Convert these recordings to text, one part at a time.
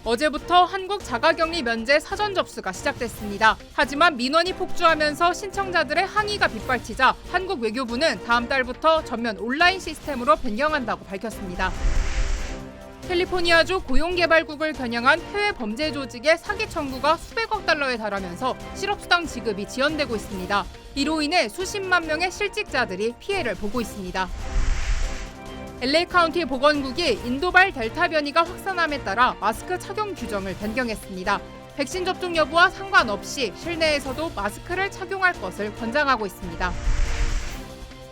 어제부터 한국 자가격리 면제 사전 접수가 시작됐습니다. 하지만 민원이 폭주하면서 신청자들의 항의가 빗발치자 한국 외교부는 다음 달부터 전면 온라인 시스템으로 변경한다고 밝혔습니다. 캘리포니아주 고용개발국을 겨냥한 해외 범죄 조직의 사기 청구가 수백억 달러에 달하면서 실업수당 지급이 지연되고 있습니다. 이로 인해 수십만 명의 실직자들이 피해를 보고 있습니다. LA 카운티 보건국이 인도발 델타 변이가 확산함에 따라 마스크 착용 규정을 변경했습니다. 백신 접종 여부와 상관없이 실내에서도 마스크를 착용할 것을 권장하고 있습니다.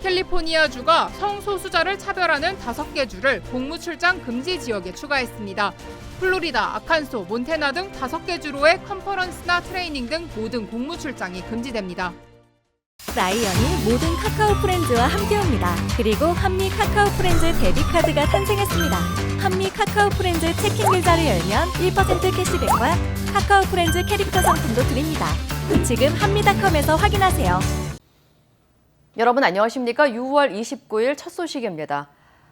캘리포니아주가 성소수자를 차별하는 5개 주를 복무 출장 금지 지역에 추가했습니다. 플로리다, 아칸소, 몬태나 등 5개 주로의 컨퍼런스나 트레이닝 등 모든 복무 출장이 금지됩니다. 라이언이 모든 카카오 프렌즈와 함께합니다. 그리고 한미 카카오 프렌즈 데뷔카드가 탄생했습니다. 한미 카카오 프렌즈 체킹 계좌를 열면 1% 캐시백과 카카오 프렌즈 캐릭터 상품도 드립니다. 지금 한미닷컴에서 확인하세요. 여러분 안녕하십니까? 6월 29일 첫 소식입니다.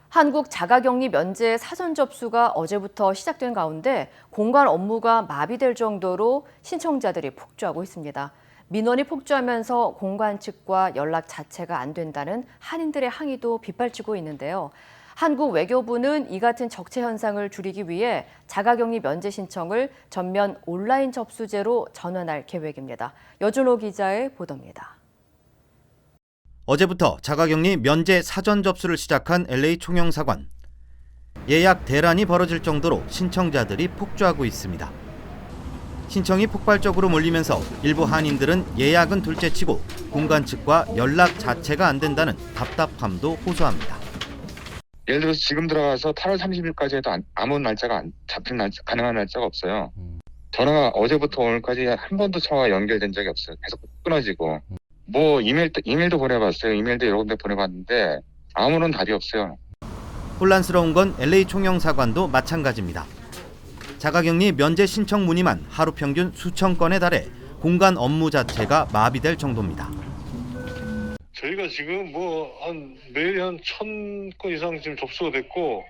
한국 자가격리 면제 사전 접수가 어제부터 시작된 가운데 공관 업무가 마비될 정도로 신청자들이 폭주하고 있습니다. 민원이 폭주하면서 공관 측과 연락 자체가 안 된다는 한인들의 항의도 빗발치고 있는데요. 한국 외교부는 이 같은 적체 현상을 줄이기 위해 자가격리 면제 신청을 전면 온라인 접수제로 전환할 계획입니다. 여준호 기자의 보도입니다. 어제부터 자가격리 면제 사전 접수를 시작한 LA 총영사관. 예약 대란이 벌어질 정도로 신청자들이 폭주하고 있습니다. 신청이 폭발적으로 몰리면서 일부 한인들은 예약은 둘째치고 공관 측과 연락 자체가 안 된다는 답답함도 호소합니다. 예를 들어서 지금 들어가서 8월 30일까지 해도 아무 날짜가 가능한 날짜가 없어요. 전화가 어제부터 오늘까지 한 번도 전화가 연결된 적이 없어요. 계속 끊어지고. 뭐 이메일도 보내봤어요. 이메일도 여러 군데 보내봤는데 아무런 답이 없어요. 혼란스러운 건 LA 총영사관도 마찬가지입니다. 자가격리 면제 신청 문의만 하루 평균 수천 건에 달해 공관 업무 자체가 마비될 정도입니다. 저희가 지금 매일 한 1,000건 이상 지금 접수가 됐고,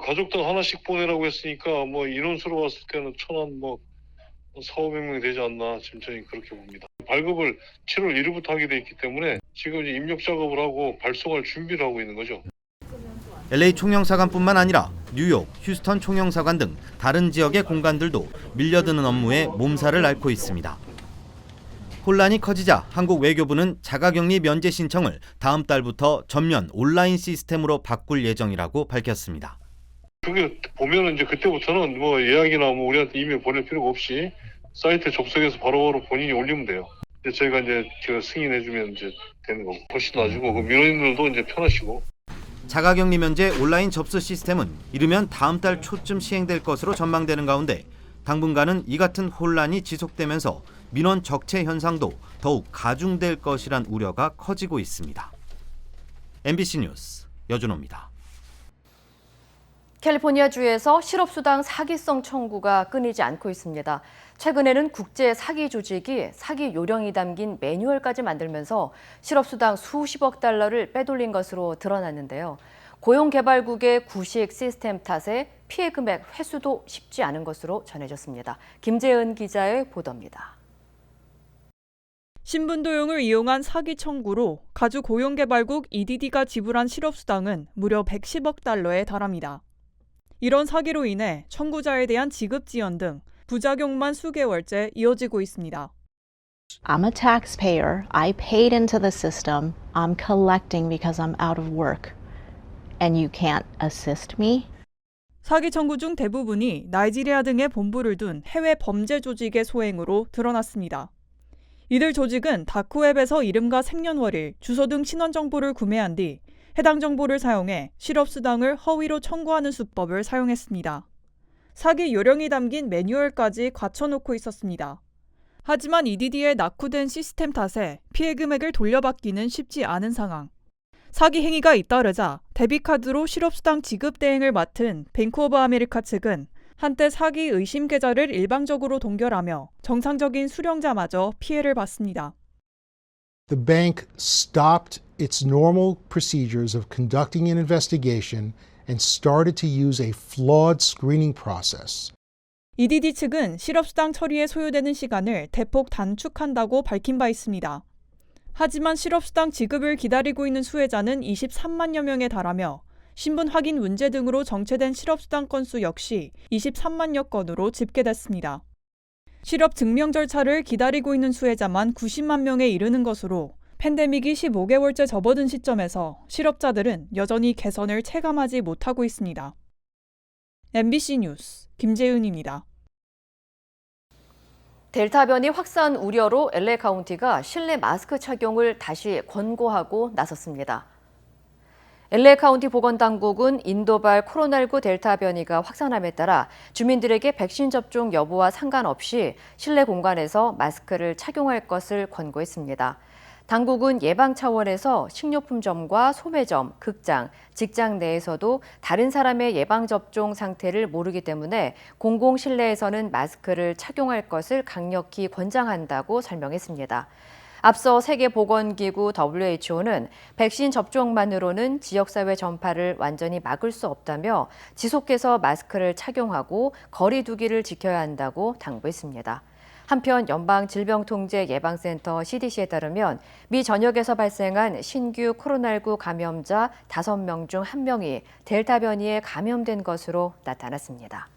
가족당 하나씩 보내라고 했으니까 인원수로 봤을 때는 4,500명이 되지 않나 지금 저희 그렇게 봅니다. 발급을 7월 1일부터 하게 돼 있기 때문에 지금 이제 입력 작업을 하고 발송할 준비를 하고 있는 거죠. LA 총영사관뿐만 아니라 뉴욕, 휴스턴 총영사관 등 다른 지역의 공관들도 밀려드는 업무에 몸살을 앓고 있습니다. 혼란이 커지자 한국 외교부는 자가격리 면제 신청을 다음 달부터 전면 온라인 시스템으로 바꿀 예정이라고 밝혔습니다. 그게 보면은 이제 그때부터는 예약이나 우리한테 이메일 보낼 필요가 없이 사이트에 접속해서 바로바로 본인이 올리면 돼요. 저희가 제가 승인해주면 이제 되는 거고 훨씬 나아지고 민원인들도 이제 편하시고. 자가격리 면제 온라인 접수 시스템은 이르면 다음 달 초쯤 시행될 것으로 전망되는 가운데 당분간은 이 같은 혼란이 지속되면서 민원 적체 현상도 더욱 가중될 것이란 우려가 커지고 있습니다. MBC 뉴스 여준호입니다. 캘리포니아주에서 실업수당 사기성 청구가 끊이지 않고 있습니다. 최근에는 국제 사기 조직이 사기 요령이 담긴 매뉴얼까지 만들면서 실업수당 수십억 달러를 빼돌린 것으로 드러났는데요. 고용개발국의 구식 시스템 탓에 피해 금액 회수도 쉽지 않은 것으로 전해졌습니다. 김재은 기자의 보도입니다. 신분도용을 이용한 사기 청구로 가주 고용개발국 EDD가 지불한 실업수당은 무려 110억 달러에 달합니다. 이런 사기로 인해 청구자에 대한 지급 지연 등 부작용만 수개월째 이어지고 있습니다. I'm a taxpayer. I paid into the system. I'm collecting because I'm out of work. And you can't assist me? 사기 청구 중 대부분이 나이지리아 등에 본부를 둔 해외 범죄 조직의 소행으로 드러났습니다. 이들 조직은 다크웹에서 이름과 생년월일, 주소 등 신원 정보를 구매한 뒤 해당 정보를 사용해 실업수당을 허위로 청구하는 수법을 사용했습니다. 사기 요령이 담긴 매뉴얼까지 갖춰놓고 있었습니다. 하지만 EDD의 낙후된 시스템 탓에 피해 금액을 돌려받기는 쉽지 않은 상황. 사기 행위가 잇따르자 데비카드로 실업수당 지급 대행을 맡은 뱅크 오브 아메리카 측은 한때 사기 의심 계좌를 일방적으로 동결하며 정상적인 수령자마저 피해를 봤습니다. The bank stopped its normal procedures of conducting an investigation and started to use a flawed screening process. EDD 측은 실업수당 처리에 소요되는 시간을 대폭 단축한다고 밝힌 바 있습니다. 하지만 실업수당 지급을 기다리고 있는 수혜자는 23만여 명에 달하며 신분 확인 문제 등으로 정체된 실업수당 건수 역시 23만여 건으로 집계됐습니다. 실업 증명 절차를 기다리고 있는 수혜자만 90만 명에 이르는 것으로 팬데믹이 15개월째 접어든 시점에서 실업자들은 여전히 개선을 체감하지 못하고 있습니다. MBC 뉴스 김재은입니다. 델타 변이 확산 우려로 LA 카운티가 실내 마스크 착용을 다시 권고하고 나섰습니다. LA 카운티 보건당국은 인도발 코로나19 델타 변이가 확산함에 따라 주민들에게 백신 접종 여부와 상관없이 실내 공간에서 마스크를 착용할 것을 권고했습니다. 당국은 예방 차원에서 식료품점과 소매점, 극장, 직장 내에서도 다른 사람의 예방접종 상태를 모르기 때문에 공공 실내에서는 마스크를 착용할 것을 강력히 권장한다고 설명했습니다. 앞서 세계보건기구 WHO는 백신 접종만으로는 지역사회 전파를 완전히 막을 수 없다며 지속해서 마스크를 착용하고 거리 두기를 지켜야 한다고 당부했습니다. 한편 연방질병통제예방센터 CDC에 따르면 미 전역에서 발생한 신규 코로나19 감염자 5명 중 1명이 델타 변이에 감염된 것으로 나타났습니다.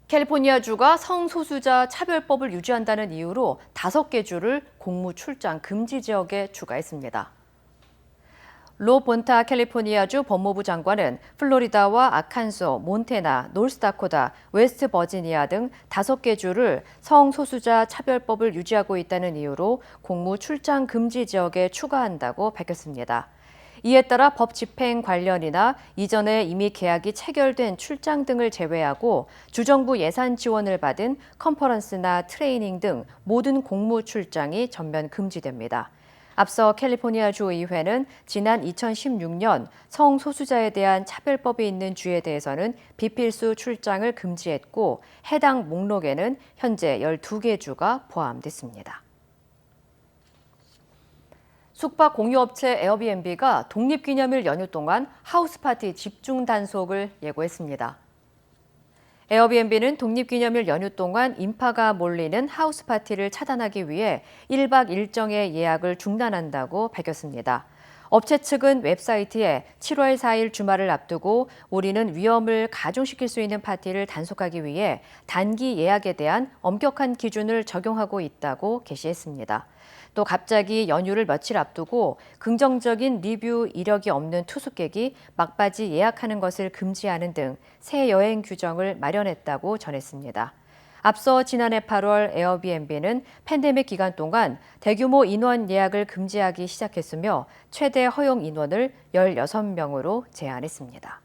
캘리포니아주가 성소수자 차별법을 유지한다는 이유로 5개 주를 공무 출장 금지 지역에 추가했습니다. 로 본타 캘리포니아주 법무부 장관은 플로리다와 아칸소, 몬태나, 노스다코타, 웨스트 버지니아 등 5개 주를 성소수자 차별법을 유지하고 있다는 이유로 공무 출장 금지 지역에 추가한다고 밝혔습니다. 이에 따라 법 집행 관련이나 이전에 이미 계약이 체결된 출장 등을 제외하고 주정부 예산 지원을 받은 컨퍼런스나 트레이닝 등 모든 공무 출장이 전면 금지됩니다. 앞서 캘리포니아 주의회는 지난 2016년 성소수자에 대한 차별법이 있는 주에 대해서는 비필수 출장을 금지했고 해당 목록에는 현재 12개 주가 포함됐습니다. 숙박 공유업체 에어비앤비가 독립기념일 연휴 동안 하우스파티 집중 단속을 예고했습니다. 에어비앤비는 독립기념일 연휴 동안 인파가 몰리는 하우스파티를 차단하기 위해 1박 일정의 예약을 중단한다고 밝혔습니다. 업체 측은 웹사이트에 7월 4일 주말을 앞두고 우리는 위험을 가중시킬 수 있는 파티를 단속하기 위해 단기 예약에 대한 엄격한 기준을 적용하고 있다고 게시했습니다. 또 갑자기 연휴를 며칠 앞두고 긍정적인 리뷰 이력이 없는 투숙객이 막바지 예약하는 것을 금지하는 등 새 여행 규정을 마련했다고 전했습니다. 앞서 지난해 8월 에어비앤비는 팬데믹 기간 동안 대규모 인원 예약을 금지하기 시작했으며 최대 허용 인원을 16명으로 제한했습니다.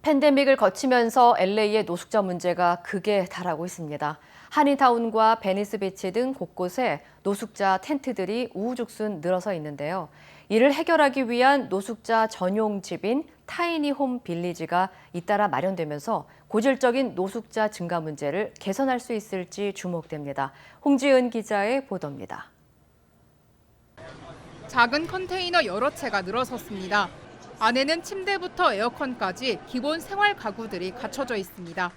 팬데믹을 거치면서 LA의 노숙자 문제가 극에 달하고 있습니다. 한인타운과 베니스 비치 등 곳곳에 노숙자 텐트들이 우후죽순 늘어서 있는데요. 이를 해결하기 위한 노숙자 전용 집인 타이니홈 빌리지가 잇따라 마련되면서 고질적인 노숙자 증가 문제를 개선할 수 있을지 주목됩니다. 홍지은 기자의 보도입니다. 작은 컨테이너 여러 채가 늘어섰습니다. 안에는 침대부터 에어컨까지 기본 생활 가구들이 갖춰져 있습니다.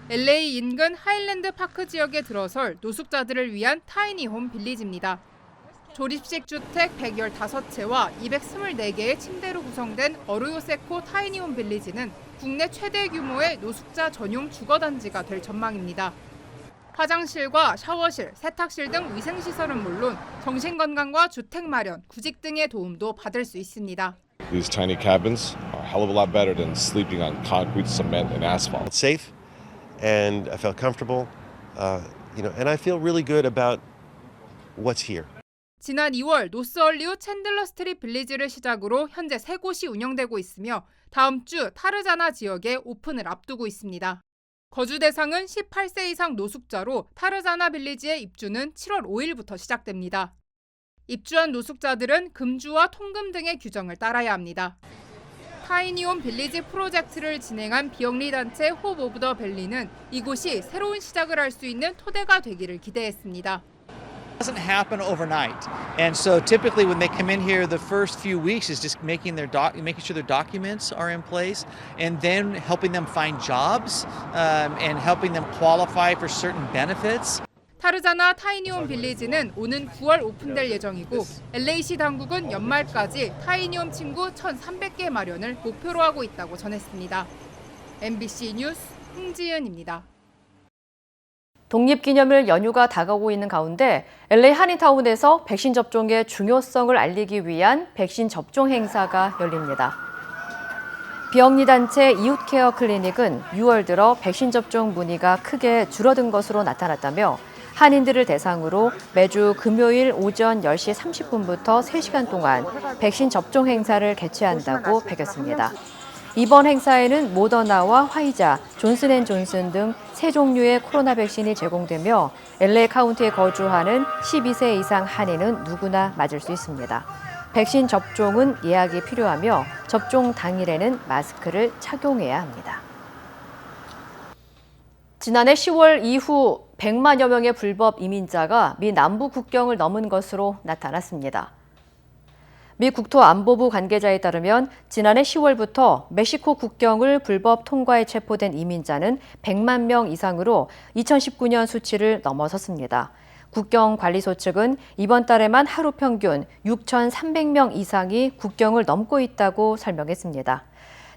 LA 인근 하일랜드 파크 지역에 들어설 노숙자들을 위한 타이니홈 빌리지입니다. 조립식 주택 115채와 224개의 침대로 구성된 어르요세코 타이니홈 빌리지는 국내 최대 규모의 노숙자 전용 주거단지가 될 전망입니다. 화장실과 샤워실, 세탁실 등 위생시설은 물론 정신건강과 주택 마련, 구직 등의 도움도 받을 수 있습니다. These tiny cabins are a hell of a lot better than sleeping on concrete, cement, and asphalt. It's safe, and I felt comfortable, and I feel really good about what's here. 지난 2월 노스얼리우 챈들러 스트릿 빌리지를 시작으로 현재 3곳이 운영되고 있으며 다음 주 타르자나 지역에 오픈을 앞두고 있습니다. 거주 대상은 18세 이상 노숙자로 타르자나 빌리지의 입주는 7월 5일부터 시작됩니다. 입주한 노숙자들은 금주와 통금 등의 규정을 따라야 합니다. 타이니홈 빌리지 프로젝트를 진행한 비영리 단체 홉 오브 더 밸리는 이곳이 새로운 시작을 할 수 있는 토대가 되기를 기대했습니다. doesn't happen overnight, and so typically when they come in here, the first few weeks is just making sure their documents are in place, and then helping them find jobs and helping them qualify for certain benefits. 타르자나 타이니홈 빌리지는 오는 9월 오픈될 예정이고 LA시 당국은 연말까지 타이니홈 친구 1,300개 마련을 목표로 하고 있다고 전했습니다. MBC 뉴스 홍지은입니다. 독립기념일 연휴가 다가오고 있는 가운데 LA 한인타운에서 백신 접종의 중요성을 알리기 위한 백신 접종 행사가 열립니다. 비영리 단체 이웃케어 클리닉은 6월 들어 백신 접종 문의가 크게 줄어든 것으로 나타났다며 한인들을 대상으로 매주 금요일 오전 10시 30분부터 3시간 동안 백신 접종 행사를 개최한다고 밝혔습니다. 이번 행사에는 모더나와 화이자, 존슨앤존슨 등 3종류의 코로나 백신이 제공되며 LA 카운티에 거주하는 12세 이상 한인은 누구나 맞을 수 있습니다. 백신 접종은 예약이 필요하며 접종 당일에는 마스크를 착용해야 합니다. 지난해 10월 이후 100만여 명의 불법 이민자가 미 남부 국경을 넘은 것으로 나타났습니다. 미 국토안보부 관계자에 따르면 지난해 10월부터 멕시코 국경을 불법 통과에 체포된 이민자는 100만 명 이상으로 2019년 수치를 넘어섰습니다. 국경관리소 측은 이번 달에만 하루 평균 6,300명 이상이 국경을 넘고 있다고 설명했습니다.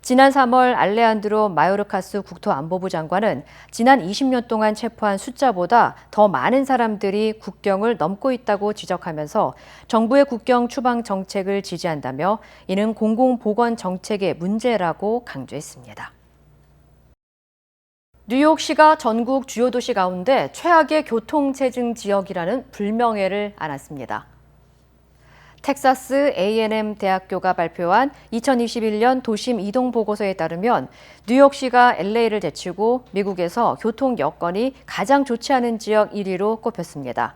지난 3월 알레한드로 마요르카스 국토안보부 장관은 지난 20년 동안 체포한 숫자보다 더 많은 사람들이 국경을 넘고 있다고 지적하면서 정부의 국경 추방 정책을 지지한다며 이는 공공보건 정책의 문제라고 강조했습니다. 뉴욕시가 전국 주요 도시 가운데 최악의 교통체증 지역이라는 불명예를 안았습니다. 텍사스 A&M 대학교가 발표한 2021년 도심 이동 보고서에 따르면 뉴욕시가 LA를 제치고 미국에서 교통 여건이 가장 좋지 않은 지역 1위로 꼽혔습니다.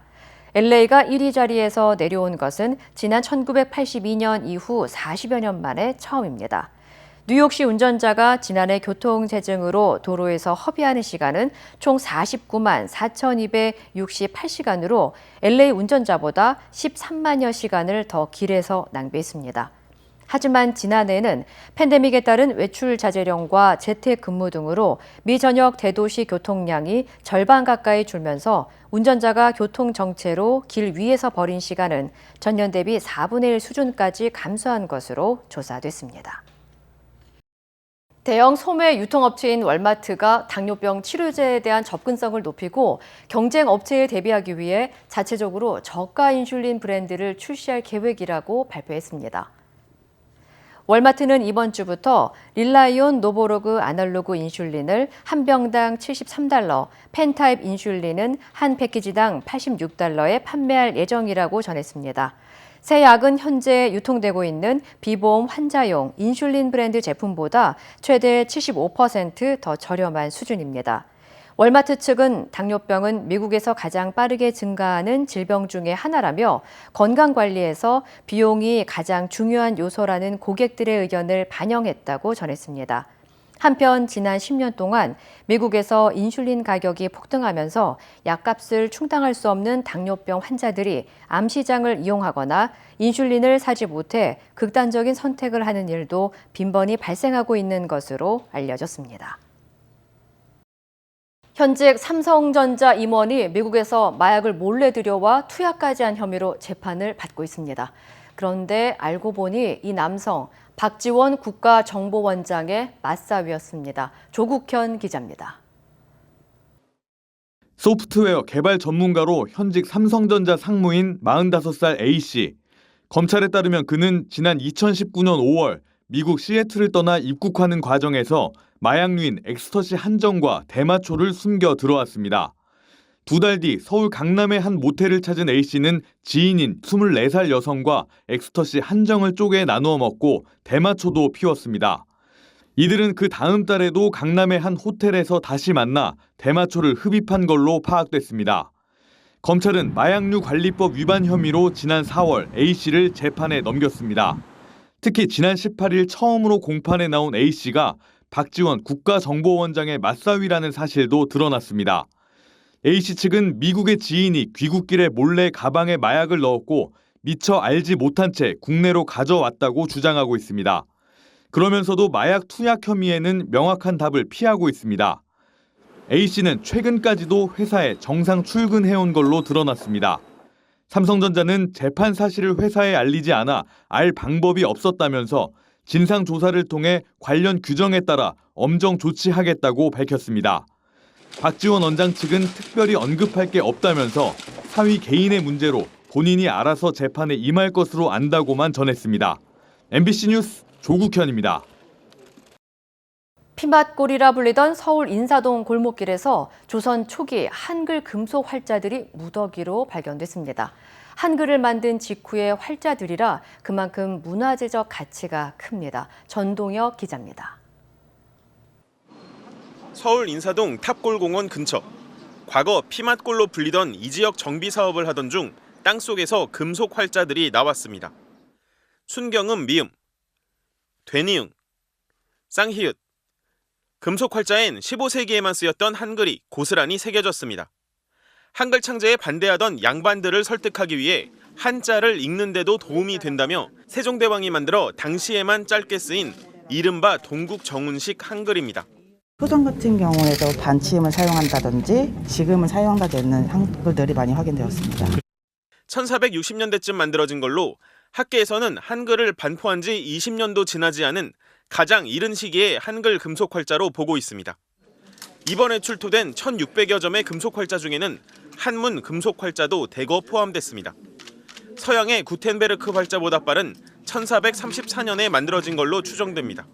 LA가 1위 자리에서 내려온 것은 지난 1982년 이후 40여 년 만에 처음입니다. 뉴욕시 운전자가 지난해 교통체증으로 도로에서 허비하는 시간은 총 49만 4,268시간으로 LA 운전자보다 13만여 시간을 더 길에서 낭비했습니다. 하지만 지난해에는 팬데믹에 따른 외출 자제령과 재택근무 등으로 미 전역 대도시 교통량이 절반 가까이 줄면서 운전자가 교통정체로 길 위에서 버린 시간은 전년 대비 4분의 1 수준까지 감소한 것으로 조사됐습니다. 대형 소매 유통업체인 월마트가 당뇨병 치료제에 대한 접근성을 높이고 경쟁 업체에 대비하기 위해 자체적으로 저가 인슐린 브랜드를 출시할 계획이라고 발표했습니다. 월마트는 이번 주부터 릴라이온 노보로그 아날로그 인슐린을 한 병당 $73, 펜타입 인슐린은 한 패키지당 $86에 판매할 예정이라고 전했습니다. 새 약은 현재 유통되고 있는 비보험 환자용 인슐린 브랜드 제품보다 최대 75% 더 저렴한 수준입니다. 월마트 측은 당뇨병은 미국에서 가장 빠르게 증가하는 질병 중에 하나라며 건강관리에서 비용이 가장 중요한 요소라는 고객들의 의견을 반영했다고 전했습니다. 한편 지난 10년 동안 미국에서 인슐린 가격이 폭등하면서 약값을 충당할 수 없는 당뇨병 환자들이 암 시장을 이용하거나 인슐린을 사지 못해 극단적인 선택을 하는 일도 빈번히 발생하고 있는 것으로 알려졌습니다. 현직 삼성전자 임원이 미국에서 마약을 몰래 들여와 투약까지 한 혐의로 재판을 받고 있습니다. 그런데 알고 보니 이 남성 박지원 국가정보원장의 맞사위였습니다. 조국현 기자입니다. 소프트웨어 개발 전문가로 현직 삼성전자 상무인 45살 A씨. 검찰에 따르면 그는 지난 2019년 5월 미국 시애틀을 떠나 입국하는 과정에서 마약류인 엑스터시 한 정과 대마초를 숨겨 들어왔습니다. 2달 뒤 서울 강남의 한 모텔을 찾은 A씨는 지인인 24살 여성과 엑스터시 한 정을 쪼개 나누어 먹고 대마초도 피웠습니다. 이들은 그 다음 달에도 강남의 한 호텔에서 다시 만나 대마초를 흡입한 걸로 파악됐습니다. 검찰은 마약류 관리법 위반 혐의로 지난 4월 A씨를 재판에 넘겼습니다. 특히 지난 18일 처음으로 공판에 나온 A씨가 박지원 국가정보원장의 맞사위라는 사실도 드러났습니다. A씨 측은 미국의 지인이 귀국길에 몰래 가방에 마약을 넣었고 미처 알지 못한 채 국내로 가져왔다고 주장하고 있습니다. 그러면서도 마약 투약 혐의에는 명확한 답을 피하고 있습니다. A씨는 최근까지도 회사에 정상 출근해온 걸로 드러났습니다. 삼성전자는 재판 사실을 회사에 알리지 않아 알 방법이 없었다면서 진상조사를 통해 관련 규정에 따라 엄정 조치하겠다고 밝혔습니다. 박지원 원장 측은 특별히 언급할 게 없다면서 사위 개인의 문제로 본인이 알아서 재판에 임할 것으로 안다고만 전했습니다. MBC 뉴스 조국현입니다. 피맛골이라 불리던 서울 인사동 골목길에서 조선 초기 한글 금속 활자들이 무더기로 발견됐습니다. 한글을 만든 직후의 활자들이라 그만큼 문화재적 가치가 큽니다. 전동혁 기자입니다. 서울 인사동 탑골공원 근처. 과거 피맛골로 불리던 이 지역 정비 사업을 하던 중 땅속에서 금속 활자들이 나왔습니다. 순경음 미음, 되니응, 쌍히읗. 금속 활자엔 15세기에만 쓰였던 한글이 고스란히 새겨졌습니다. 한글 창제에 반대하던 양반들을 설득하기 위해 한자를 읽는 데도 도움이 된다며 세종대왕이 만들어 당시에만 짧게 쓰인 이른바 동국정운식 한글입니다. 초성 같은 경우에도 반치음을 사용한다든지 지금은 사용하지 않는 한글들이 많이 확인되었습니다. 1460년대쯤 만들어진 걸로 학계에서는 한글을 반포한 지 20년도 지나지 않은 가장 이른 시기의 한글 금속 활자로 보고 있습니다. 이번에 출토된 1600여 점의 금속 활자 중에는 한문 금속 활자도 대거 포함됐습니다. 서양의 구텐베르크 활자보다 빠른 1434년에 만들어진 걸로 추정됩니다.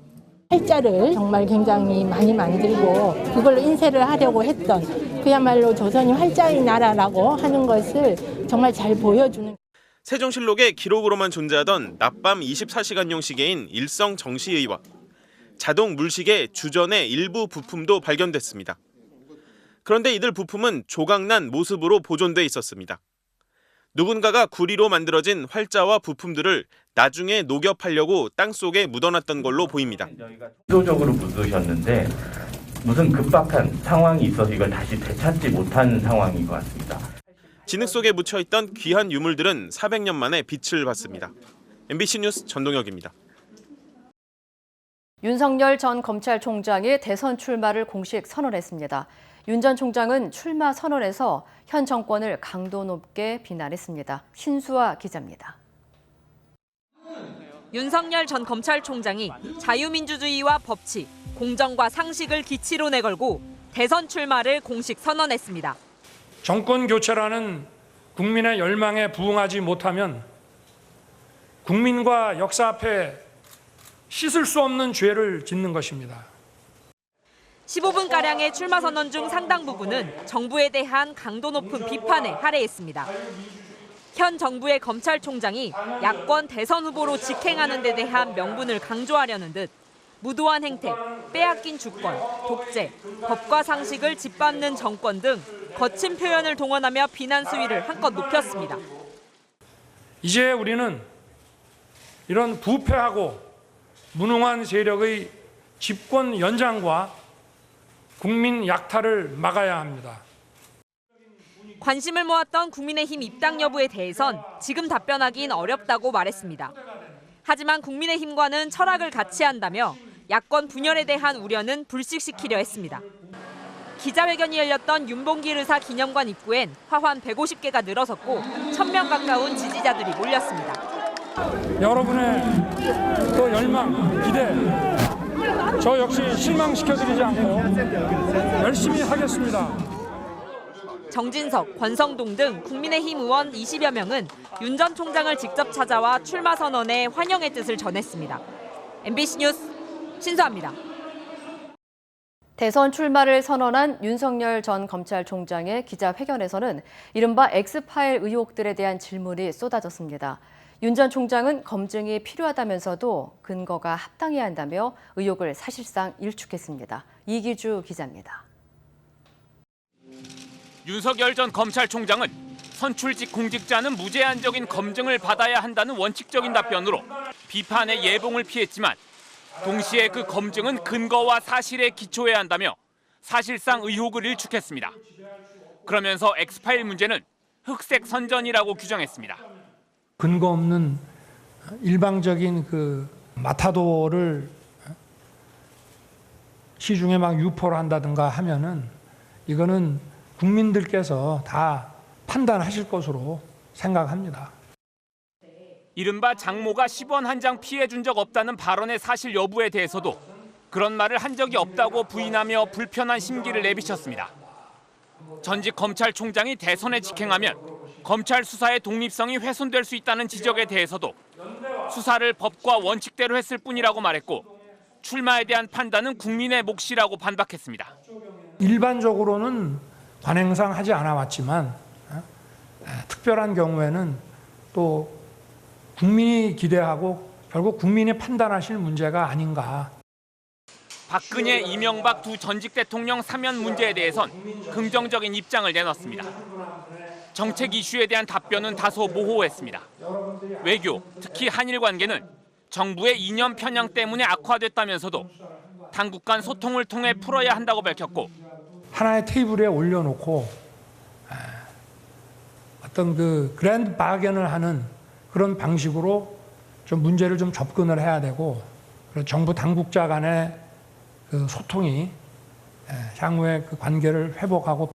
활자를 정말 굉장히 많이 만들고 그걸로 인쇄를 하려고 했던 그야말로 조선이 활자의 나라라고 하는 것을 정말 잘 보여주는. 세종실록의 기록으로만 존재하던 낮밤 24시간용 시계인 일성 정시의와 자동 물시계 주전의 일부 부품도 발견됐습니다. 그런데 이들 부품은 조각난 모습으로 보존돼 있었습니다. 누군가가 구리로 만들어진 활자와 부품들을 나중에 녹여팔려고 땅속에 묻어놨던 걸로 보입니다. 의도적으로 묻으셨는데 무슨 급박한 상황이 있어서 이걸 다시 되찾지 못한 상황인 것 같습니다. 진흙 속에 묻혀있던 귀한 유물들은 400년 만에 빛을 봤습니다. MBC 뉴스 전동혁입니다. 윤석열 전 검찰총장이 대선 출마를 공식 선언했습니다. 윤 전 총장은 출마 선언에서 현 정권을 강도 높게 비난했습니다. 신수아 기자입니다. 윤석열 전 검찰총장이 자유민주주의와 법치, 공정과 상식을 기치로 내걸고 대선 출마를 공식 선언했습니다. 정권 교체라는 국민의 열망에 부응하지 못하면 국민과 역사 앞에 씻을 수 없는 죄를 짓는 것입니다. 15분가량의 출마 선언 중 상당 부분은 정부에 대한 강도 높은 비판에 할애했습니다. 현 정부의 검찰총장이 야권 대선 후보로 직행하는 데 대한 명분을 강조하려는 듯 무도한 행태, 빼앗긴 주권, 독재, 법과 상식을 짓밟는 정권 등 거친 표현을 동원하며 비난 수위를 한껏 높였습니다. 이제 우리는 이런 부패하고 무능한 세력의 집권 연장과 국민 약탈을 막아야 합니다. 관심을 모았던 국민의힘 입당 여부에 대해선 지금 답변하긴 어렵다고 말했습니다. 하지만 국민의힘과는 철학을 같이 한다며 야권 분열에 대한 우려는 불식시키려 했습니다. 기자회견이 열렸던 윤봉길 의사 기념관 입구엔 화환 150개가 늘어섰고 1000명 가까운 지지자들이 몰렸습니다. 여러분의 또 열망, 기대, 저 역시 실망시켜드리지 않고 열심히 하겠습니다. 정진석, 권성동 등 국민의힘 의원 20여 명은 윤 전 총장을 직접 찾아와 출마 선언에 환영의 뜻을 전했습니다. MBC 뉴스 신수아입니다. 대선 출마를 선언한 윤석열 전 검찰총장의 기자회견에서는 이른바 엑스파일 의혹들에 대한 질문이 쏟아졌습니다. 윤 전 총장은 검증이 필요하다면서도 근거가 합당해야 한다며 의혹을 사실상 일축했습니다. 이기주 기자입니다. 윤석열 전 검찰총장은 선출직 공직자는 무제한적인 검증을 받아야 한다는 원칙적인 답변으로 비판의 예봉을 피했지만 동시에 그 검증은 근거와 사실에 기초해야 한다며 사실상 의혹을 일축했습니다. 그러면서 엑스파일 문제는 흑색 선전이라고 규정했습니다. 근거 없는 일방적인 그 마타도를 시중에 막 유포를 한다든가 하면은 이거는 국민들께서 다 판단하실 것으로 생각합니다. 이른바 장모가 10원 한 장 피해 준 적 없다는 발언의 사실 여부에 대해서도 그런 말을 한 적이 없다고 부인하며 불편한 심기를 내비쳤습니다. 전직 검찰총장이 대선에 직행하면 검찰 수사의 독립성이 훼손될 수 있다는 지적에 대해서도 수사를 법과 원칙대로 했을 뿐이라고 말했고 출마에 대한 판단은 국민의 몫이라고 반박했습니다. 일반적으로는 관행상 하지 않아 왔지만 특별한 경우에는 또 국민이 기대하고 결국 국민이 판단하실 문제가 아닌가. 박근혜, 이명박 두 전직 대통령 사면 문제에 대해선 긍정적인 입장을 내놨습니다. 정책 이슈에 대한 답변은 다소 모호했습니다. 외교, 특히 한일 관계는 정부의 이념 편향 때문에 악화됐다면서도 당국 간 소통을 통해 풀어야 한다고 밝혔고 하나의 테이블에 올려놓고 어떤 그 그랜드 바겐을 하는 그런 방식으로 좀 문제를 좀 접근을 해야 되고 정부 당국자 간의 그 소통이 향후에 그 관계를 회복하고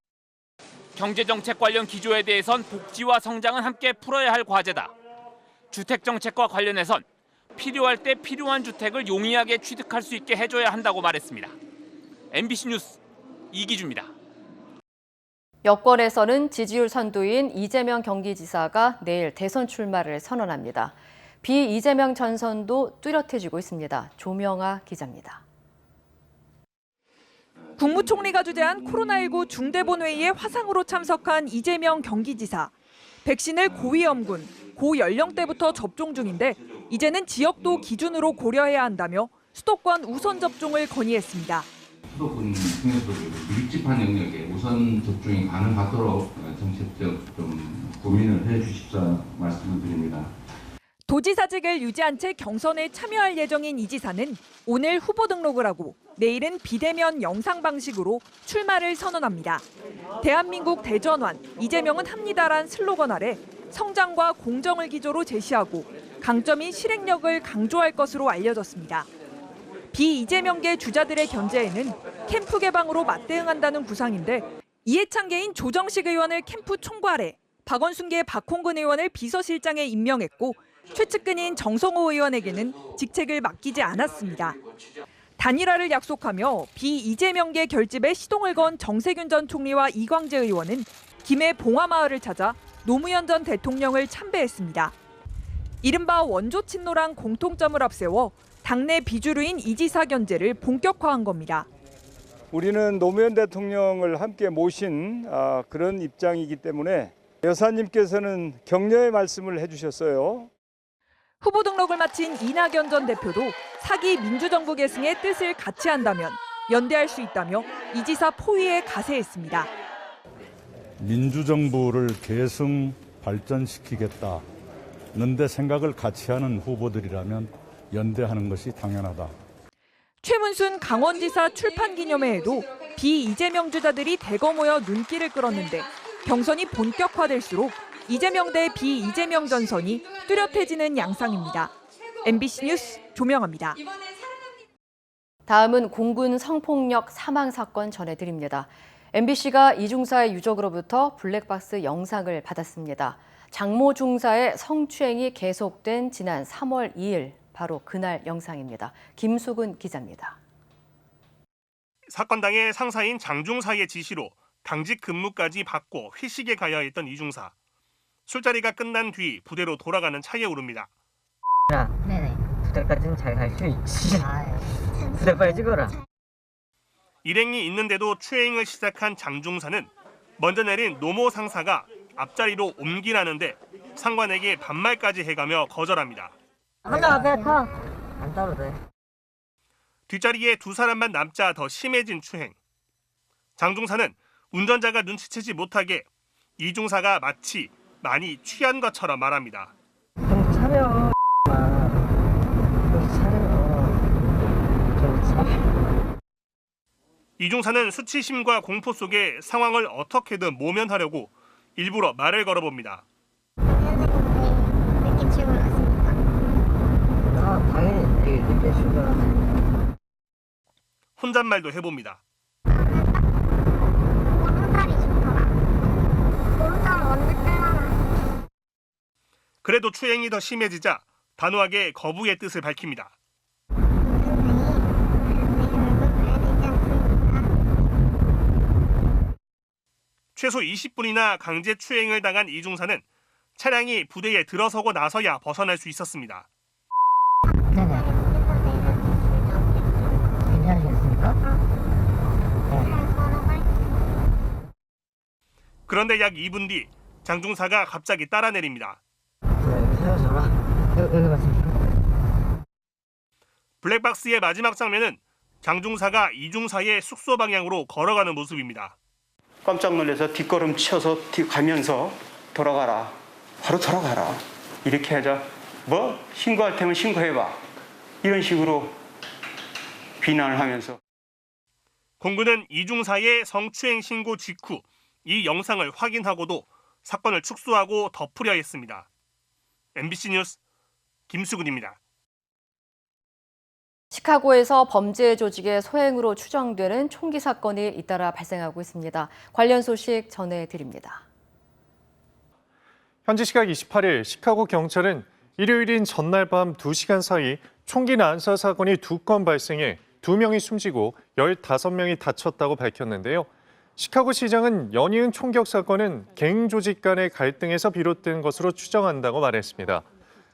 경제정책 관련 기조에 대해선 복지와 성장은 함께 풀어야 할 과제다. 주택정책과 관련해선 필요할 때 필요한 주택을 용이하게 취득할 수 있게 해줘야 한다고 말했습니다. MBC 뉴스 이기주입니다. 여권에서는 지지율 선두인 이재명 경기지사가 내일 대선 출마를 선언합니다. 비이재명 전선도 뚜렷해지고 있습니다. 조명아 기자입니다. 국무총리가 주재한 코로나19 중대본회의에 화상으로 참석한 이재명 경기지사. 백신을 고위험군, 고연령대부터 접종 중인데 이제는 지역도 기준으로 고려해야 한다며 수도권 우선 접종을 건의했습니다. 수도권 중에서도 밀집한 영역에 우선 접종이 가능하도록 정책적 좀 고민을 해주십사 말씀을 드립니다. 도지사직을 유지한 채 경선에 참여할 예정인 이 지사는 오늘 후보 등록을 하고 내일은 비대면 영상 방식으로 출마를 선언합니다. 대한민국 대전환, 이재명은 합니다란 슬로건 아래 성장과 공정을 기조로 제시하고 강점인 실행력을 강조할 것으로 알려졌습니다. 비이재명계 주자들의 견제에는 캠프 개방으로 맞대응한다는 구상인데 이해창계인 조정식 의원을 캠프 총괄해 박원순계 박홍근 의원을 비서실장에 임명했고 최측근인 정성호 의원에게는 직책을 맡기지 않았습니다. 단일화를 약속하며 비이재명계 결집에 시동을 건 정세균 전 총리와 이광재 의원은 김해 봉화마을을 찾아 노무현 전 대통령을 참배했습니다. 이른바 원조 친노랑 공통점을 앞세워 당내 비주류인 이 지사 견제를 본격화한 겁니다. 우리는 노무현 대통령을 함께 모신 그런 입장이기 때문에 여사님께서는 격려의 말씀을 해주셨어요. 후보 등록을 마친 이낙연 전 대표도 사기 민주정부 계승의 뜻을 같이 한다면 연대할 수 있다며 이 지사 포위에 가세했습니다. 민주정부를 계승 발전시키겠다는 데 생각을 같이 하는 후보들이라면 연대하는 것이 당연하다. 최문순 강원지사 출판 기념회에도 비이재명 주자들이 대거 모여 눈길을 끌었는데 경선이 본격화될수록 이재명 대 비이재명 전선이 뚜렷해지는 양상입니다. MBC 뉴스 조명아입니다. 다음은 공군 성폭력 사망 사건 전해드립니다. MBC가 이 중사의 유족으로부터 블랙박스 영상을 받았습니다. 장모 중사의 성추행이 계속된 지난 3월 2일, 바로 그날 영상입니다. 김수근 기자입니다. 사건 당일 상사인 장 중사의 지시로 당직 근무까지 받고 회식에 가야 했던 이 중사. 술자리가 끝난 뒤 부대로 돌아가는 차에 오릅니다. 네네. 부대까지는 잘 갈 수 있지. 부대 빨리 찍어라. 일행이 있는데도 추행을 시작한 장 중사는 먼저 내린 노모 상사가 앞자리로 옮기라는데 상관에게 반말까지 해가며 거절합니다. 혼자 앞에 타. 안 따로 돼. 뒷자리에 두 사람만 남자 더 심해진 추행. 장 중사는 운전자가 눈치채지 못하게 이 중사가 마치 많이 취한 것처럼 말합니다. 좀 차려. 이중사는 수치심과 공포 속에 상황을 어떻게든 모면하려고 일부러 말을 걸어봅니다. 혼잣말도 해봅니다. 그래도 추행이 더 심해지자 단호하게 거부의 뜻을 밝힙니다. 최소 20분이나 강제 추행을 당한 이중사는 차량이 부대에 들어서고 나서야 벗어날 수 있었습니다. 네네. 괜찮으셨습니까? 그런데 약 2분 뒤 장중사가 갑자기 따라 내립니다. 여기 맞습니까? 블랙박스의 마지막 장면은 장중사가 이중사의 숙소 방향으로 걸어가는 모습입니다. 깜짝 놀라서 뒷걸음 치어서 가면서 돌아가라. 바로 돌아가라. 이렇게 하자. 뭐? 신고할 테면 신고해봐. 이런 식으로 비난을 하면서. 공군은 이중사의 성추행 신고 직후 이 영상을 확인하고도 사건을 축소하고 덮으려 했습니다. MBC 뉴스 김수근입니다. 시카고에서 범죄 조직의 소행으로 추정되는 총기 사건이 잇따라 발생하고 있습니다. 관련 소식 전해드립니다. 현지 시각 28일 시카고 경찰은 일요일인 전날 밤 2시간 사이 총기 난사 사건이 2건 발생해 2명이 숨지고 15명이 다쳤다고 밝혔는데요. 시카고 시장은 연이은 총격 사건은 갱 조직 간의 갈등에서 비롯된 것으로 추정한다고 말했습니다.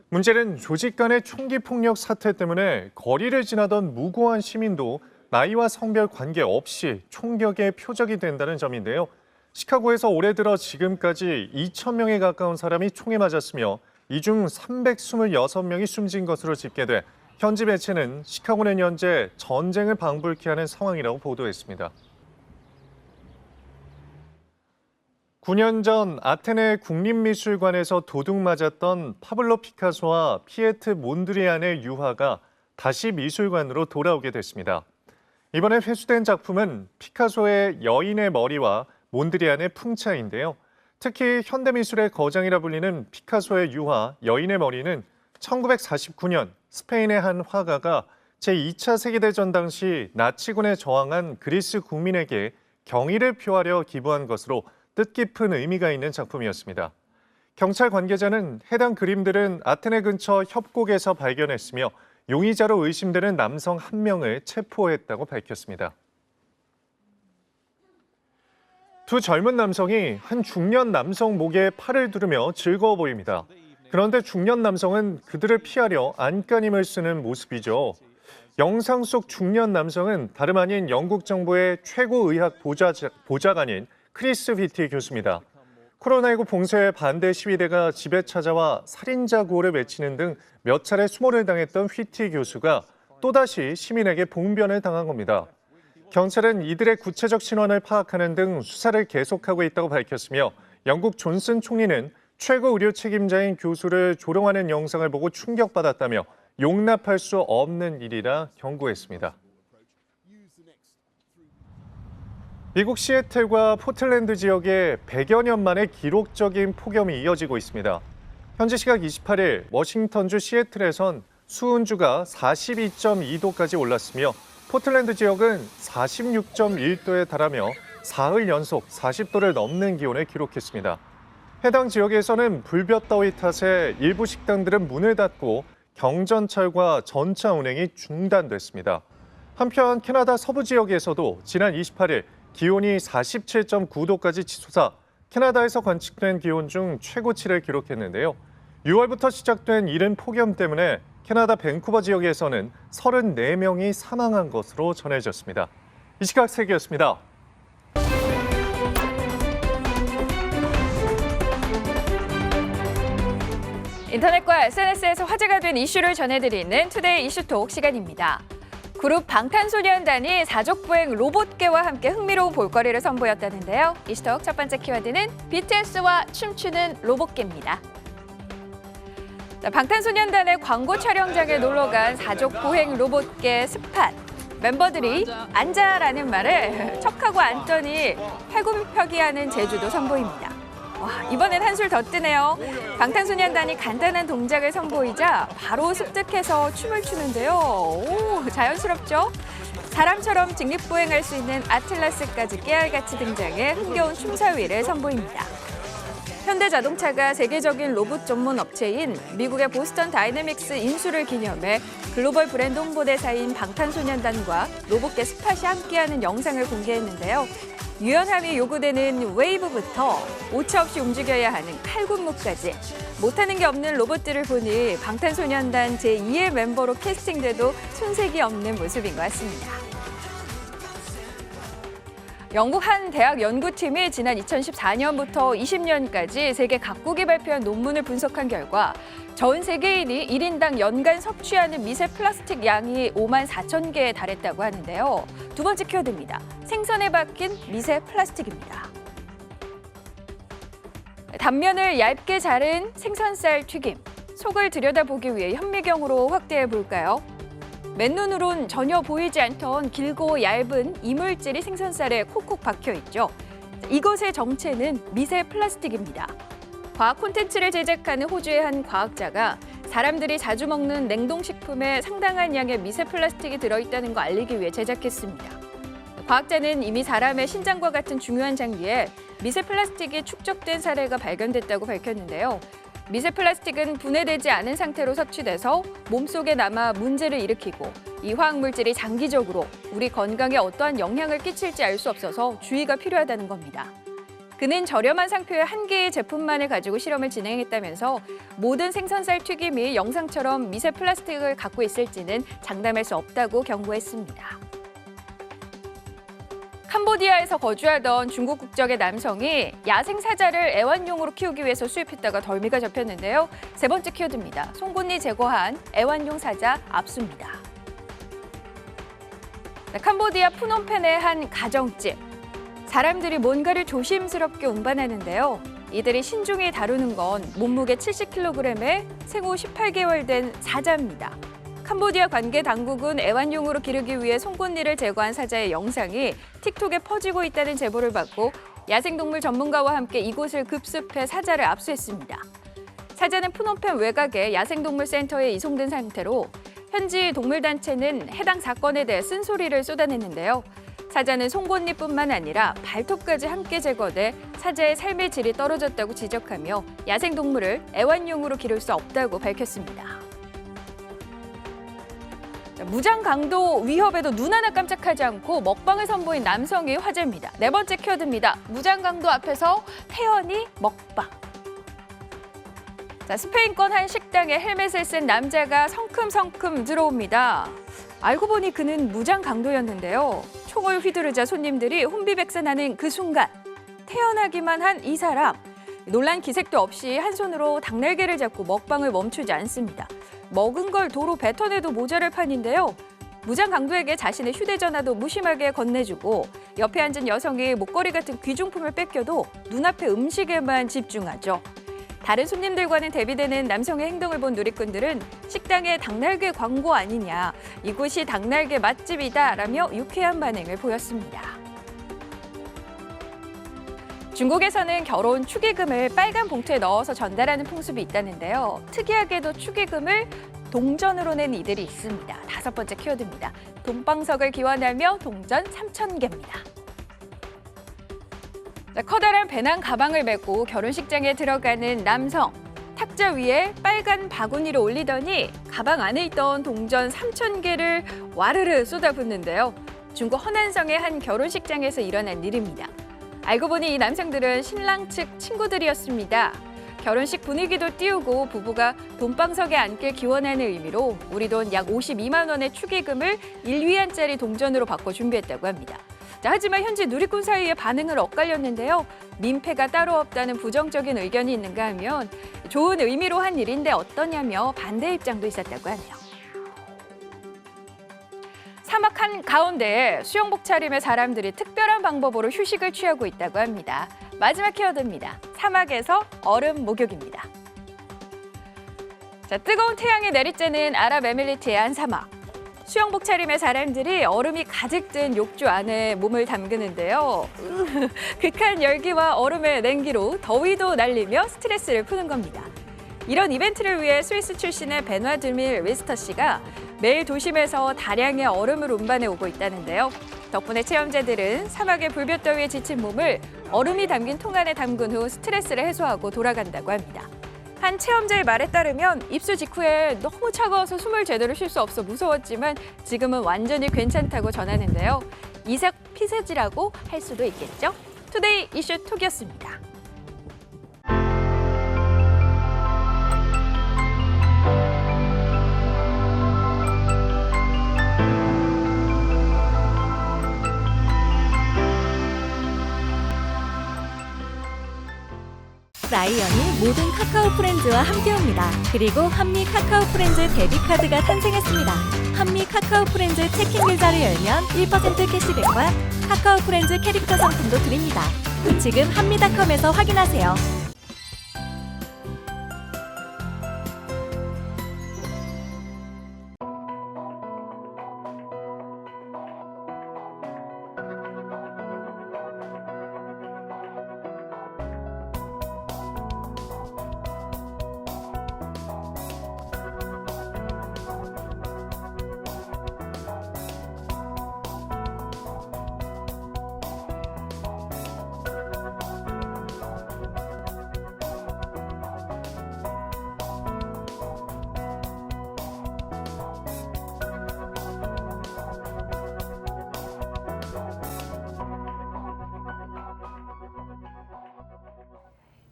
문제는 조직 간의 총기 폭력 사태 때문에 거리를 지나던 무고한 시민도 나이와 성별 관계없이 총격의 표적이 된다는 점인데요. 시카고에서 올해 들어 지금까지 2,000명에 가까운 사람이 총에 맞았으며 이 중 326명이 숨진 것으로 집계돼 현지 매체는 시카고는 현재 전쟁을 방불케 하는 상황이라고 보도했습니다. 9년 전 아테네 국립미술관에서 도둑 맞았던 파블로 피카소와 피에트 몬드리안의 유화가 다시 미술관으로 돌아오게 됐습니다. 이번에 회수된 작품은 피카소의 여인의 머리와 몬드리안의 풍차인데요. 특히 현대미술의 거장이라 불리는 피카소의 유화 여인의 머리는 1949년 스페인의 한 화가가 제2차 세계대전 당시 나치군에 저항한 그리스 국민에게 경의를 표하려 기부한 것으로 뜻깊은 의미가 있는 작품이었습니다. 경찰 관계자는 해당 그림들은 아테네 근처 협곡에서 발견했으며 용의자로 의심되는 남성 1명을 체포했다고 밝혔습니다. 두 젊은 남성이 한 중년 남성 목에 팔을 두르며 즐거워 보입니다. 그런데 중년 남성은 그들을 피하려 안간힘을 쓰는 모습이죠. 영상 속 중년 남성은 다름 아닌 영국 정부의 최고 의학 보좌관인 크리스 휘티 교수입니다. 코로나19 봉쇄 반대 시위대가 집에 찾아와 살인자 구호를 외치는 등 몇 차례 수모를 당했던 휘티 교수가 또다시 시민에게 봉변을 당한 겁니다. 경찰은 이들의 구체적 신원을 파악하는 등 수사를 계속하고 있다고 밝혔으며 영국 존슨 총리는 최고 의료 책임자인 교수를 조롱하는 영상을 보고 충격받았다며 용납할 수 없는 일이라 경고했습니다. 미국 시애틀과 포틀랜드 지역에 100여 년 만에 기록적인 폭염이 이어지고 있습니다. 현지 시각 28일 워싱턴주 시애틀에선 수은주가 42.2도까지 올랐으며 포틀랜드 지역은 46.1도에 달하며 사흘 연속 40도를 넘는 기온을 기록했습니다. 해당 지역에서는 불볕더위 탓에 일부 식당들은 문을 닫고 경전철과 전차 운행이 중단됐습니다. 한편 캐나다 서부 지역에서도 지난 28일 기온이 47.9도까지 치솟아 캐나다에서 관측된 기온 중 최고치를 기록했는데요. 6월부터 시작된 이른 폭염 때문에 캐나다 밴쿠버 지역에서는 34명이 사망한 것으로 전해졌습니다. 이 시각 세계였습니다. 인터넷과 SNS에서 화제가 된 이슈를 전해드리는 투데이 이슈톡 시간입니다. 그룹 방탄소년단이 사족보행 로봇계와 함께 흥미로운 볼거리를 선보였다는데요. 이슈톡 첫 번째 키워드는 BTS와 춤추는 로봇계입니다. 방탄소년단의 광고 촬영장에 놀러간 사족보행 로봇계 스팟. 멤버들이 앉아라는 말을 척하고 앉더니 팔굽혀기하는 제주도 선보입니다. 와, 이번엔 한술 더 뜨네요. 방탄소년단이 간단한 동작을 선보이자 바로 습득해서 춤을 추는데요. 오, 자연스럽죠? 사람처럼 직립보행할 수 있는 아틀라스까지 깨알같이 등장해 흥겨운 춤사위를 선보입니다. 현대자동차가 세계적인 로봇 전문 업체인 미국의 보스턴 다이내믹스 인수를 기념해 글로벌 브랜드 홍보대사인 방탄소년단과 로봇계 스팟이 함께하는 영상을 공개했는데요. 유연함이 요구되는 웨이브부터 오차 없이 움직여야 하는 칼군무까지 못하는 게 없는 로봇들을 보니 방탄소년단 제2의 멤버로 캐스팅돼도 손색이 없는 모습인 것 같습니다. 영국 한 대학 연구팀이 지난 2014년부터 20년까지 세계 각국이 발표한 논문을 분석한 결과 전 세계인이 1인당 연간 섭취하는 미세 플라스틱 양이 5만 4천 개에 달했다고 하는데요. 두 번째 키워드입니다. 생선에 박힌 미세 플라스틱입니다. 단면을 얇게 자른 생선살 튀김. 속을 들여다보기 위해 현미경으로 확대해 볼까요? 맨눈으론 전혀 보이지 않던 길고 얇은 이물질이 생선살에 콕콕 박혀 있죠. 이것의 정체는 미세 플라스틱입니다. 과학 콘텐츠를 제작하는 호주의 한 과학자가 사람들이 자주 먹는 냉동식품에 상당한 양의 미세 플라스틱이 들어있다는 거 알리기 위해 제작했습니다. 과학자는 이미 사람의 신장과 같은 중요한 장기에 미세 플라스틱이 축적된 사례가 발견됐다고 밝혔는데요. 미세 플라스틱은 분해되지 않은 상태로 섭취돼서 몸속에 남아 문제를 일으키고 이 화학물질이 장기적으로 우리 건강에 어떠한 영향을 끼칠지 알 수 없어서 주의가 필요하다는 겁니다. 그는 저렴한 상표의 한 개의 제품만을 가지고 실험을 진행했다면서 모든 생선살 튀김이 영상처럼 미세 플라스틱을 갖고 있을지는 장담할 수 없다고 경고했습니다. 캄보디아에서 거주하던 중국 국적의 남성이 야생 사자를 애완용으로 키우기 위해서 수입했다가 덜미가 잡혔는데요. 세 번째 키워드입니다. 송곳니 제거한 애완용 사자 압수입니다. 캄보디아 푸놈펜의 한 가정집. 사람들이 뭔가를 조심스럽게 운반하는데요. 이들이 신중히 다루는 건 몸무게 70kg에 생후 18개월 된 사자입니다. 캄보디아 관계 당국은 애완용으로 기르기 위해 송곳니를 제거한 사자의 영상이 틱톡에 퍼지고 있다는 제보를 받고 야생동물 전문가와 함께 이곳을 급습해 사자를 압수했습니다. 사자는 푸놈펜 외곽의 야생동물센터에 이송된 상태로 현지 동물단체는 해당 사건에 대해 쓴소리를 쏟아냈는데요. 사자는 송곳니뿐만 아니라 발톱까지 함께 제거돼 사자의 삶의 질이 떨어졌다고 지적하며 야생동물을 애완용으로 기를 수 없다고 밝혔습니다. 무장 강도 위협에도 눈 하나 깜짝하지 않고 먹방을 선보인 남성이 화제입니다. 네 번째 키워드입니다. 무장 강도 앞에서 태연히 먹방. 스페인권 한 식당에 헬멧을 쓴 남자가 성큼성큼 들어옵니다. 알고 보니 그는 무장 강도였는데요. 총을 휘두르자 손님들이 혼비백산하는 그 순간 태연하기만 한 이 사람. 놀란 기색도 없이 한 손으로 닭날개를 잡고 먹방을 멈추지 않습니다. 먹은 걸 도로 뱉어내도 모자랄 판인데요. 무장 강도에게 자신의 휴대전화도 무심하게 건네주고 옆에 앉은 여성이 목걸이 같은 귀중품을 뺏겨도 눈앞의 음식에만 집중하죠. 다른 손님들과는 대비되는 남성의 행동을 본 누리꾼들은 식당의 닭날개 광고 아니냐, 이곳이 닭날개 맛집이다라며 유쾌한 반응을 보였습니다. 중국에서는 결혼 축의금을 빨간 봉투에 넣어서 전달하는 풍습이 있다는데요. 특이하게도 축의금을 동전으로 낸 이들이 있습니다. 다섯 번째 키워드입니다. 돈방석을 기원하며 동전 3,000개입니다. 커다란 배낭 가방을 메고 결혼식장에 들어가는 남성. 탁자 위에 빨간 바구니를 올리더니 가방 안에 있던 동전 3,000개를 와르르 쏟아붓는데요. 중국 허난성의 한 결혼식장에서 일어난 일입니다. 알고 보니 이 남성들은 신랑 측 친구들이었습니다. 결혼식 분위기도 띄우고 부부가 돈방석에 앉길 기원하는 의미로 우리 돈 약 52만 원의 축의금을 1위안짜리 동전으로 바꿔 준비했다고 합니다. 하지만 현지 누리꾼 사이에 반응을 엇갈렸는데요. 민폐가 따로 없다는 부정적인 의견이 있는가 하면 좋은 의미로 한 일인데 어떠냐며 반대 입장도 있었다고 하네요. 사막 한가운데에 수영복 차림의 사람들이 특별한 방법으로 휴식을 취하고 있다고 합니다. 마지막 키워드입니다. 사막에서 얼음 목욕입니다. 뜨거운 태양이 내리쬐는 아랍에미리트의 한 사막. 수영복 차림의 사람들이 얼음이 가득 든 욕조 안에 몸을 담그는데요. 극한 열기와 얼음의 냉기로 더위도 날리며 스트레스를 푸는 겁니다. 이런 이벤트를 위해 스위스 출신의 베누아 드밀 위스터 씨가 매일 도심에서 다량의 얼음을 운반해 오고 있다는데요. 덕분에 체험자들은 사막의 불볕더위에 지친 몸을 얼음이 담긴 통 안에 담근 후 스트레스를 해소하고 돌아간다고 합니다. 한 체험자의 말에 따르면 입수 직후에 너무 차가워서 숨을 제대로 쉴 수 없어 무서웠지만 지금은 완전히 괜찮다고 전하는데요. 이색 피세지라고 할 수도 있겠죠? 투데이 이슈 톡이었습니다. 라이언이 모든 카카오 프렌즈와 함께옵니다. 그리고 한미 카카오 프렌즈 데뷔카드가 탄생했습니다. 한미 카카오 프렌즈 체킹 계좌를 열면 1% 캐시백과 카카오 프렌즈 캐릭터 상품도 드립니다. 지금 한미닷컴에서 확인하세요.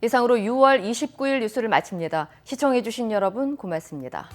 이상으로 6월 29일 뉴스를 마칩니다. 시청해주신 여러분 고맙습니다.